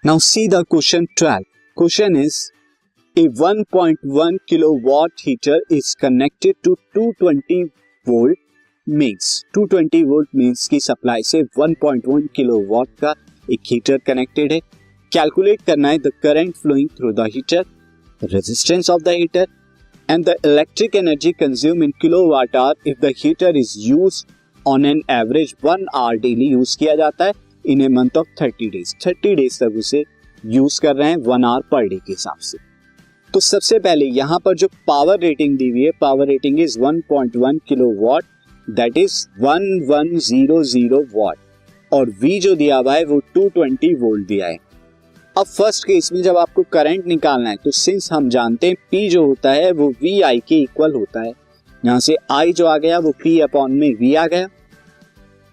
Now see the question 12. Question is, a 1.1 kilowatt heater is connected to 220 volt means 220 volt means की supply से 1.1 kilowatt का एक heater connected है। Calculate करना है the current flowing through the heater, resistance of the heater and the electric energy consume in kilowatt hour if the heater is used on an average 1 hour daily use किया जाता है in a month of 30 days. 30 days तक उसे use कर रहे हैं 1 our per day के हिसाब से। तो सबसे पहले यहां पर जो पावर रेटिंग दी हुई है, power rating is 1.1 kilowatt, that is 1100 what, और V जो दिया हुआ है वो 220 वोल्ट दिया है। अब फर्स्ट केस में जब आपको करंट निकालना है तो सिंस हम जानते हैं P जो होता है वो VI के इक्वल होता है, यहां से I जो आ गया वो P अपॉन में V आ गया,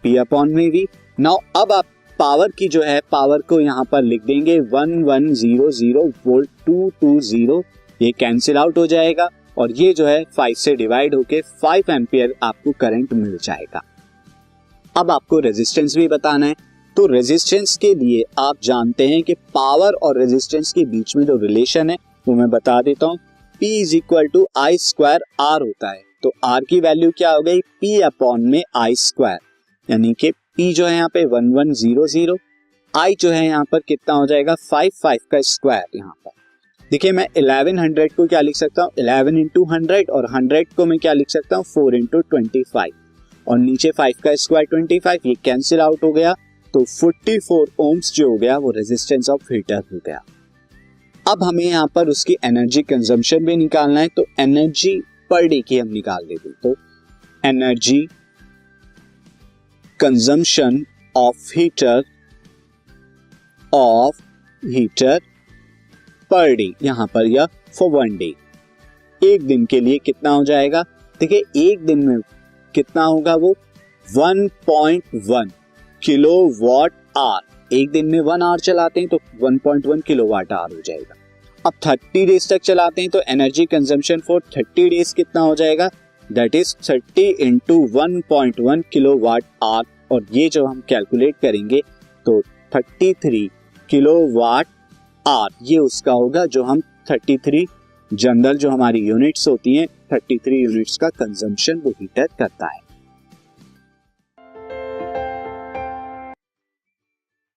P अपॉन में V। नाउ अब आप पावर की जो है पावर को यहां पर लिख देंगे 1100 वोल्ट 220, ये कैंसिल आउट हो जाएगा और ये जो है 5 से डिवाइड होके 5 एम्पियर आपको करंट मिल जाएगा। अब आपको रेजिस्टेंस भी बताना है, तो रेजिस्टेंस के लिए आप जानते हैं कि पावर और रेजिस्टेंस के बीच में जो रिलेशन है वो मैं बता देता हूं। P is equal to I square R होता है, तो R की वैल्यू क्या हो गई P अपॉन में आई स्क्वायर, यानी कि P जो है यहाँ पे 1100, I जो है यहाँ पर कितना हो जाएगा 5 का स्क्वायर। यहाँ पर देखिए मैं 1100 को क्या लिख सकता हूँ 11 इंटू 100 और 100 को मैं क्या लिख सकता हूँ 4 इंटू 25 और नीचे 5 का स्क्वायर 25, ये कैंसिल आउट हो गया तो 44 ओम्स जो हो गया वो रेजिस्टेंस ऑफ हीटर हो गया। अब हमें यहाँ पर उसकी एनर्जी कंजम्पशन भी निकालना है, तो एनर्जी पर डे की हम निकाल देते, तो energy consumption of heater per day, यहां पर यह फॉर 1 डे, एक दिन के लिए कितना हो जाएगा। देखिए एक दिन में कितना होगा वो 1.1 किलोवाट आवर, एक दिन में 1 आवर चलाते हैं तो 1.1 किलोवाट आवर हो जाएगा। अब 30 डेज तक चलाते हैं तो एनर्जी कंजम्पशन फॉर 30 डेज कितना हो जाएगा, that is 30 into 1.1 kilowatt hour, और ये जो हम कैलकुलेट करेंगे तो 33 किलोवाट आवर ये उसका होगा जो हम 33 जनरल जो हमारी यूनिट्स होती हैं 33 यूनिट्स का कंजम्पशन वो हीटर करता है।